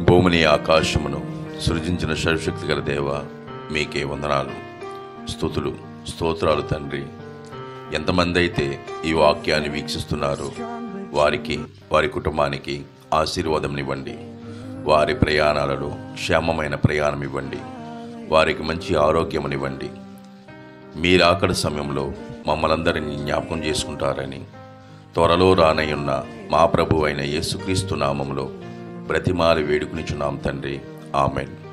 భూమిని ఆకాశమును సృజించిన సర్వశక్తి గల దేవ, మీకే వందనాలు, స్తుతులు, స్తోత్రాలు తండ్రి. ఎంతమంది అయితే ఈ వాక్యాన్ని వీక్షిస్తున్నారో వారికి, వారి కుటుంబానికి ఆశీర్వాదంనివ్వండి. వారి ప్రయాణాలలో క్షేమమైన ప్రయాణం ఇవ్వండి. వారికి మంచి ఆరోగ్యమునివ్వండి. మీరాకడ సమయంలో మమ్మలందరినీ జ్ఞాపకం చేసుకుంటారని త్వరలో రానయ్యున్న మా ప్రభు అయిన యేసుక్రీస్తు నామములో బ్రతిమాలి వేడుకునిచున్నాం తండ్రి. ఆమెన్.